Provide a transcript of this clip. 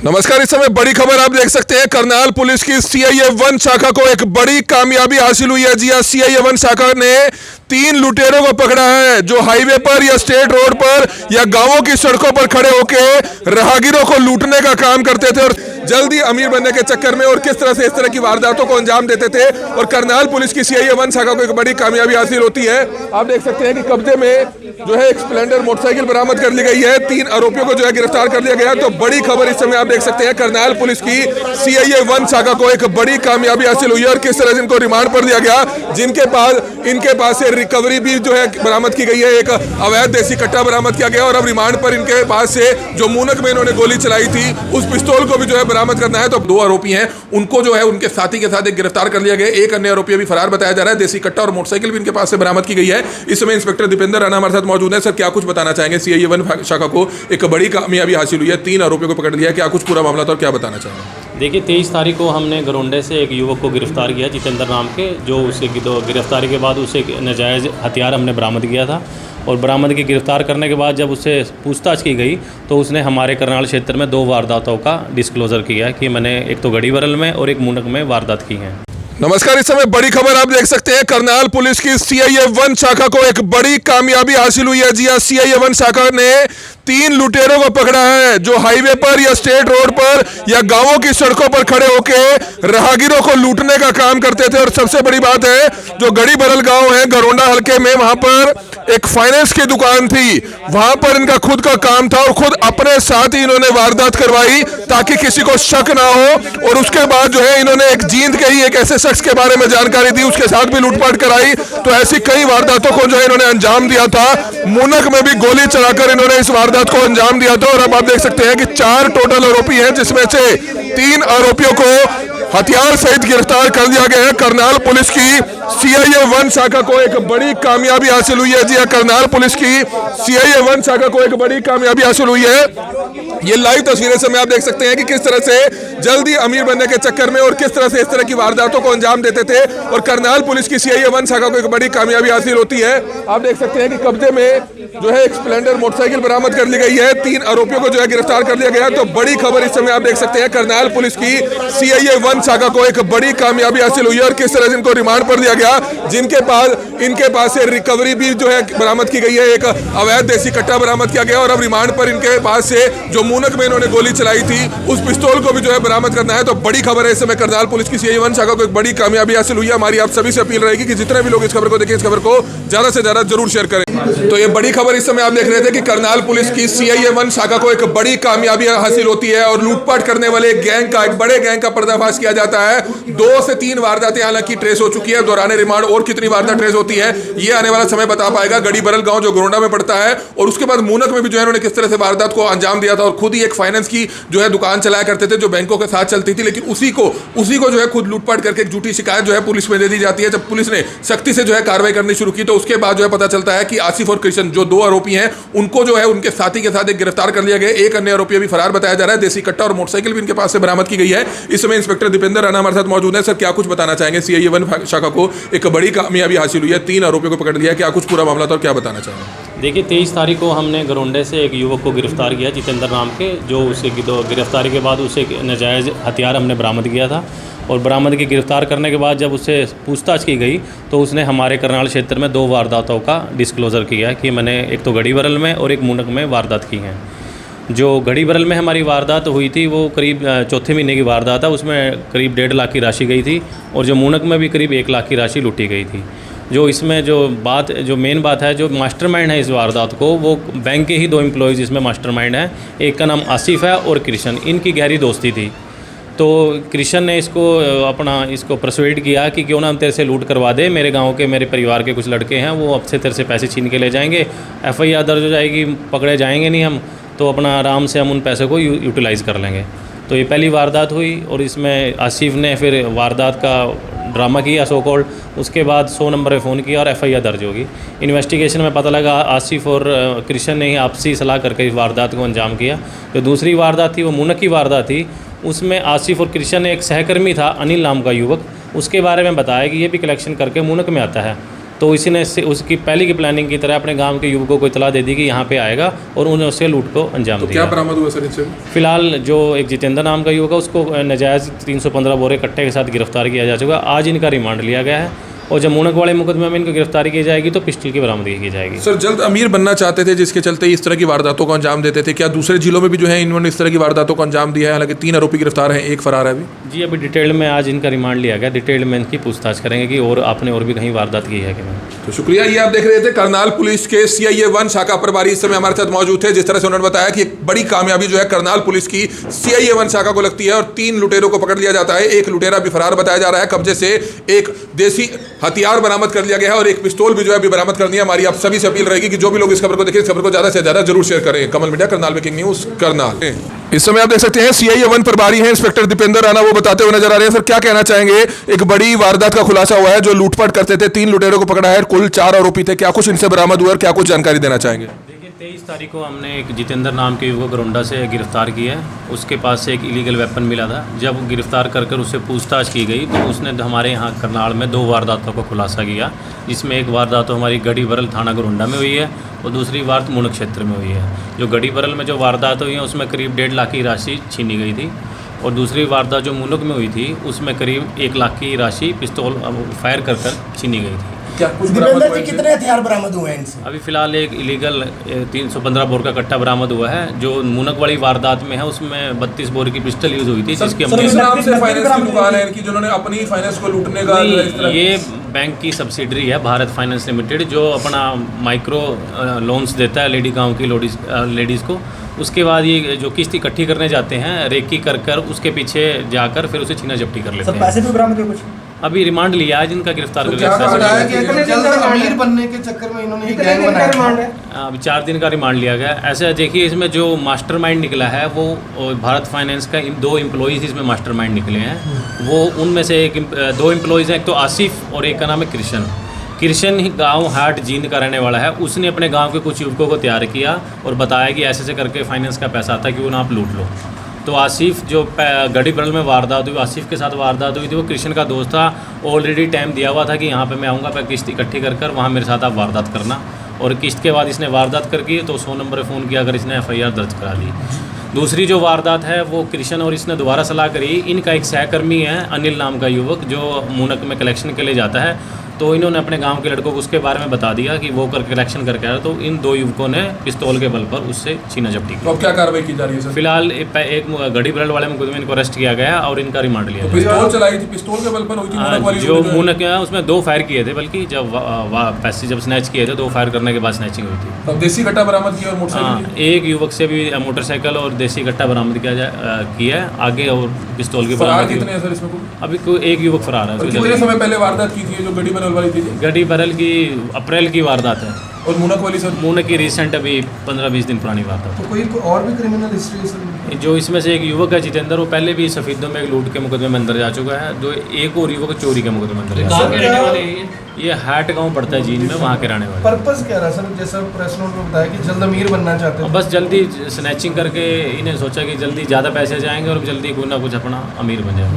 नमस्कार। इस समय बड़ी खबर आप देख सकते हैं। करनाल पुलिस की सीआईए 1 शाखा को एक बड़ी कामयाबी हासिल हुई है। जी हां, सीआईए 1 शाखा ने 3 लुटेरों को पकड़ा है जो हाईवे पर या स्टेट रोड पर या गांवों की सड़कों पर खड़े होकर राहगीरों को लूटने का काम करते थे और जल्दी अमीर बनने के चक्कर में और किस तरह से इस तरह की वारदातों को अंजाम देते थे। और करनाल पुलिस की सीआईए 1 शाखा को एक बड़ी कामयाबी हासिल होती है। आप देख सकते हैं कि कब्जे में जो है एक स्प्लेंडर मोटरसाइकिल बरामद कर ली गई है। 3 आरोपियों को जो है गिरफ्तार कर लिया गया। तो बड़ी खबर इस समय आप देख सकते हैं, करनाल पुलिस की सीआईए 1 शाखा को एक बड़ी कामयाबी हासिल हुई है और किस तरह से इनको रिमांड पर लिया गया। इनके पास से रिकवरी भी जो है बरामद की गई है। एक अवैध देसी कट्टा बरामद किया गया और अब रिमांड पर इनके पास से जो मूनक में इन्होंने गोली चलाई थी उस पिस्तौल को भी जो है बरामद करना है। तो 2 आरोपी हैं, उनको जो है उनके साथी के साथ एक गिरफ्तार कर लिया गया। एक अन्य आरोपी अभी फरार बताया जा रहा है। देसी कट्टा और मोटरसाइकिल भी इनके पास से बरामद की गई है। इस समय इंस्पेक्टर दीपेंद्र राणा हमारे साथ मौजूद है। सर, क्या कुछ बताना चाहेंगे? सीआईए 1 शाखा को एक बड़ी कामयाबी हासिल हुई है, 3 आरोपियों को पकड़ लिया है। क्या कुछ पूरा मामला था और क्या बताना चाहेंगे? देखिए, 23 तारीख को हमने गरोंडे से एक युवक को गिरफ्तार किया, जितेंद्र नाम के, जो उसे गिरफ्तारी के बाद उसे एक नाजायज़ हथियार हमने बरामद किया था। और बरामद की गिरफ्तार करने के बाद जब उससे पूछताछ की गई तो उसने हमारे करनाल क्षेत्र में 2 वारदातों का डिस्क्लोज़र किया कि मैंने एक तो गढ़ी बरल में और एक मूनक में वारदात की है। नमस्कार। इस समय बड़ी खबर आप देख सकते हैं। करनाल पुलिस की सीआईए 1 शाखा को एक बड़ी कामयाबी हासिल हुई है। जी हां, सीआईए 1 शाखा ने 3 लुटेरों को पकड़ा है जो हाईवे पर या स्टेट रोड पर या गांवों की सड़कों पर खड़े होकर राहगीरों को लूटने का काम करते थे। और सबसे बड़ी बात है, जो गढ़ी बरल गांव है गरोंडा हलके में, वहां पर एक फाइनेंस की दुकान थी। वहां पर इनका खुद का काम था और खुद अपने साथ ही इन्होंने वारदात करवाई ताकि किसी को शक ना हो। और उसके बाद जो है इन्होंने एक जींद के ही एक ऐसे शख्स के बारे में जानकारी दी, उसके साथ भी लूटपाट कराई। तो ऐसी कई वारदातों को जो है इन्होंने अंजाम दिया था। मूनक में भी गोली चलाकर इन्होंने इस वारदात को अंजाम दिया था। और अब आप देख सकते हैं कि 4 टोटल आरोपी हैं, जिसमें से 3 आरोपियों को हथियार सहित गिरफ्तार कर दिया गया है। करनाल पुलिस की सीआईए 1 शाखा को एक बड़ी कामयाबी हासिल हुई है। जी हां, करनाल पुलिस की सीआईए 1 शाखा को एक बड़ी कामयाबी हासिल हुई है। ये लाइव तस्वीरें समय आप देख सकते हैं कि किस तरह से जल्दी अमीर बनने के चक्कर में और किस तरह से इस तरह की वारदातों को अंजाम देते थे। और करनाल पुलिस की सीआईए 1 शाखा को एक बड़ी कामयाबी हासिल होती है। आप देख सकते हैं कि कब्जे में जो है एक स्प्लेंडर मोटरसाइकिल बरामद कर ली गई है। 3 आरोपियों को जो है गिरफ्तार कर लिया गया। तो बड़ी खबर इस समय आप देख सकते हैं, करनाल पुलिस की सीआईए 1 शाखा को एक बड़ी कामयाबी हासिल हुई है और किस तरह से इनको रिमांड पर लिया गया। इनके पास से रिकवरी भी जो है बरामद की गई है। एक अवैध देसी कट्टा बरामद किया गया और अब रिमांड पर इनके पास से जो मूनक में इन्होंने गोली चलाई थी उस पिस्तौल को भी जो है बरामद करना है। तो बड़ी खबर है, इस समय करनाल पुलिस की सीआईए 1 शाखा को एक बड़ी कामयाबी हासिल हुई है। हमारी आप सभी से अपील रहेगी कि जितने भी लोग इस खबर को देखें, इस खबर को ज्यादा से ज्यादा जरूर शेयर करें। तो ये बड़ी खबर इस समय आप देख रहे थे कि करनाल पुलिस की सीआईए 1 शाखा को एक बड़ी कामयाबी हासिल होती है और लूटपाट करने वाले एक बड़े गैंग का पर्दाफाश किया जाता है। 2 से 3 वारदातें हालांकि ट्रेस हो चुकी है। दौरान रिमांड और कितनी वारदात ट्रेस होती है ये आने वाला समय बता पाएगा। गढ़ी बरल गांव जो गरोंडा में पड़ता है, और उसके बाद मूनक में भी जो है इन्होंने किस तरह से वारदात को अंजाम दिया था। और खुद ही एक फाइनेंस की जो है दुकान चलाया करते थे जो बैंकों के साथ चलती थी, लेकिन उसी को जो है खुद लूटपाट करके एक झूठी शिकायत जो है पुलिस में दे दी जाती है। जब पुलिस ने सख्ती से जो है कार्रवाई करनी शुरू की तो उसके बाद जो है पता चलता है कि आसिफ और कृष्ण जो 2 आरोपी हैं उनको जो है उनके साथी के साथ एक गिरफ्तार कर लिया गया। एक अन्य आरोपी अभी फरार बताया जा रहा है। देसी कट्टा और मोटरसाइकिल भी इनके पास से बरामद की गई है। इस समय इंस्पेक्टर दीपेंद्र राणा हमारे साथ मौजूद है। सर, क्या कुछ बताना चाहेंगे? सीआईए 1 शाखा को एक बड़ी कामयाबी हासिल हुई है, 3 आरोपियों को पकड़ लिया है। क्या कुछ पूरा मामला था और क्या बताना चाहेंगे? देखिए, 23 तारीख को हमने गरोंडे से एक युवक को गिरफ्तार किया, जितेंद्र नाम के, जो उसे गिरफ्तारी के बाद उसे एक नाजायज़ हथियार हमने बरामद किया था। और बरामद की गिरफ्तार करने के बाद जब उससे पूछताछ की गई तो उसने हमारे करनाल क्षेत्र में 2 वारदातों का डिस्क्लोज़र किया कि मैंने एक तो गढ़ी बरल में और एक मूनक में वारदात की है। जो गढ़ी बरल में हमारी वारदात हुई थी वो करीब 4थे महीने की वारदात है। उसमें करीब 1.5 लाख की राशि गई थी और जो मूनक में भी करीब 1 लाख की राशि लूटी गई थी। जो इसमें जो मेन बात है, जो मास्टरमाइंड है इस वारदात को, वो बैंक के ही 2 एम्प्लॉयज़ इसमें मास्टरमाइंड हैं। एक का नाम आसिफ है और कृष्ण। इनकी गहरी दोस्ती थी। तो कृष्ण ने इसको परसुएड किया कि क्यों ना हम तेरे से लूट करवा दे। मेरे गांव के, मेरे परिवार के कुछ लड़के हैं, वो अब से तेरे से पैसे छीन के ले जाएंगे, एफआईआर दर्ज हो जाएगी, पकड़े जाएंगे नहीं हम, तो अपना आराम से हम उन पैसों को यूटिलाइज़ कर लेंगे। तो ये पहली वारदात हुई और इसमें आसिफ ने फिर वारदात का ड्रामा किया सो कॉल्ड। उसके बाद 100 नंबर पर फ़ोन किया और एफआईआर दर्ज होगी। इन्वेस्टिगेशन में पता लगा आसिफ और कृष्ण ने ही आपसी सलाह करके इस वारदात को अंजाम किया। जो दूसरी वारदात थी वो मूनक की वारदात थी। उसमें आसिफ और कृष्ण ने एक सहकर्मी था, अनिल नाम का युवक, उसके बारे में बताया कि ये भी कलेक्शन करके मूनक में आता है। तो इसी ने उसकी पहले की प्लानिंग की तरह अपने गांव के युवकों को इतला दे दी कि यहाँ पे आएगा और उन्होंने उससे लूट को अंजाम क्या दिया। बरामद हुआ सर इनसे? फिलहाल जो एक जितेंद्र नाम का युवक है उसको नाजायज़ 315 बोरे कट्टे के साथ गिरफ्तार किया जा चुका है। आज इनका रिमांड लिया गया है और जब मुनक वाले मुकदमे में इनको गिरफ्तारी की जाएगी तो पिस्टल की बरामदगी की जाएगी। सर जल्द अमीर बनना चाहते थे जिसके चलते इस तरह की वारदातों को अंजाम देते थे, क्या दूसरे जिलों में भी जो है इन्होंने इस तरह की वारदातों को अंजाम दिया है? हालांकि 3 आरोपी गिरफ्तार हैं, एक फरार है अभी। जी अभी डिटेल में आज इनका रिमांड लिया गया, डिटेल में इनकी पूछताछ करेंगे कि और आपने और भी कहीं वारदात की है कि नहीं। तो शुक्रिया। ये आप देख रहे थे करनाल पुलिस के CIA 1 शाखा प्रभारी इस समय हमारे साथ मौजूद थे। जिस तरह से उन्होंने बताया कि एक बड़ी कामयाबी जो है करनाल पुलिस की CIA 1 शाखा को लगती है और 3 लुटेरों को पकड़ लिया जाता है। एक लुटेरा भी फरार बताया जा रहा है। कब्जे से एक देसी हथियार बरामद कर लिया गया है और एक पिस्तौल भी जो है अभी बरामद कर दिया। हमारी आप सभी से अपील रहेगी कि जो भी लोग इस खबर को देखें, इस खबर को ज्यादा से ज्यादा जरूर शेयर करें। Kamal media, Karnal breaking news, Karnal. इस समय आप देख सकते हैं CIA 1 प्रभारी हैं इंस्पेक्टर दीपेंद्र राणा, वो बताते हुए नजर आ रहे हैं। सर क्या कहना चाहेंगे? एक बड़ी वारदात का खुलासा हुआ है, जो लूटपाट करते थे 3 लुटेरों को पकड़ा है, कुल 4 आरोपी थे। क्या कुछ इनसे बरामद हुआ और क्या कुछ जानकारी देना चाहेंगे? देखिए 23 तारीख को हमने एक जितेंद्र नाम के युवक को गरोंडा से गिरफ्तार किया है। उसके पास से एक इलीगल वेपन मिला था। जब गिरफ्तार कर उससे पूछताछ की गई तो उसने हमारे यहाँ करनाल में 2 वारदातों का खुलासा किया, जिसमें एक वारदात तो हमारी गढ़ी बरल थाना गरोंडा में हुई है और दूसरी वारदात मुनक क्षेत्र में हुई है। जो गढ़ी बरल में जो वारदात हुई है उसमें करीब 1.5 लाख की राशि छीनी गई थी और दूसरी वारदात जो मुनक में हुई थी उसमें करीब 1 लाख की राशि पिस्तौल फायर कर छीनी गई थी। क्या कुछ दीपेंद्र जी कितने हथियार बरामद हुए हैं इनसे? अभी फिलहाल एक इलीगल 315 बोर का कट्टा बरामद हुआ है। जो मुनक वाली वारदात में है उसमें 32 बोर की पिस्टल यूज हुई थी, जिसकी सर इस नाम से फाइनेंस की दुकान है इनकी, जिन्होंने अपनी फाइनेंस को लूटने का ये बैंक की सब्सिडरी है भारत फाइनेंस लिमिटेड, जो अपना माइक्रो लोन्स देता है लेडी गांव की लेडीज़ को। उसके बाद ये जो किस्त इकट्ठी करने जाते हैं रेकी कर उसके पीछे जाकर फिर उसे छीना झपटी कर लेते हैं। पैसे भी बरामद हुए कुछ? अभी रिमांड लिया है जिनका गिरफ्तार कर लिया अमीर बनने के चक्कर में इन्होंने गैंग बनाया। अभी 4 दिन का रिमांड लिया गया। ऐसे देखिए इसमें जो मास्टरमाइंड निकला है वो भारत फाइनेंस का 2 एम्प्लॉइज़ इसमें मास्टरमाइंड निकले हैं। वो उनमें से 2 एम्प्लॉइज़ हैं, एक तो आसिफ और एक का नाम है कृष्ण। कृष्ण ही गांव हाट जींद का रहने वाला है। उसने अपने गांव के कुछ युवकों को तैयार किया और बताया कि ऐसे करके फाइनेंस का पैसा आता है कि उन्हें आप लूट लो। तो आसिफ जो गढ़ी बरल में वारदात हुई, आसिफ के साथ वारदात हुई थी, वो कृष्ण का दोस्त था। ऑलरेडी टाइम दिया हुआ था कि यहाँ पे मैं आऊँगा, मैं किस्त इकट्ठी कर वहाँ मेरे साथ आप वारदात करना। और किस्त के बाद इसने वारदात कर की तो 100 नंबर फ़ोन किया अगर इसने FIR दर्ज करा दी। दूसरी जो वारदात है वो कृष्ण और इसने दोबारा सलाह करी। इनका एक सहकर्मी है अनिल नाम का युवक, जो मुनक में कलेक्शन के लिए जाता है। तो इन्होंने अपने गांव के लड़कों को उसके बारे में बता दिया कि वो कलेक्शन करके आया। तो इन 2 युवकों ने पिस्तौल के बल पर उससे छीना झपटी की। तो अब क्या कार्रवाई की जा रही है सर? फिलहाल एक गढ़ी बरल वाले मुकदमे में इनको अरेस्ट किया गया और इनका रिमांड लिया गया। पिस्तौल चलाई थी, पिस्तौल के बल पर हुई थी मुनक वाली जो मुनक है उसमें 2 फायर किए थे, बल्कि जब पैसे जब स्नैच किए थे 2 फायर करने के बाद स्नैचिंग हुई थी। अब देसी कट्टा बरामद किया और मोटरसाइकिल एक युवक से भी मोटरसाइकिल और देसी कट्टा बरामद किया है। आगे और पिस्तौल की बरामद कितने हैं सर इसमें? अभी कोई एक युवक फरार है। कितने समय पहले वारदात की थी जो गढ़ी बरल वाली थी? गढ़ी बरल की अप्रैल की वारदात है और मुनक वाली सर? मुनक की रिसेंट अभी 15-20 दिन पुरानी वारदात तो कोई और भी क्रिमिनल हिस्ट्री सर? है। जो इसमें से एक युवक है जितेंद्र, वो पहले भी सफीदों में एक लूट के मुकदमे में अंदर जा चुका है। जो एक और युवक चोरी के मुकदमे में अंदर जा चुका है। ये हाट गांव पड़ता है जींद में, वहाँ के रहने वाले। पर्पस क्या रहा सर? जैसा प्रेस नोट में बताया कि जल्द अमीर बनना चाहते हैं। बस जल्दी स्नैचिंग करके इन्हें सोचा कि जल्दी ज़्यादा पैसे जाएंगे और जल्दी कोई ना कुछ अपना अमीर बन जाएगा।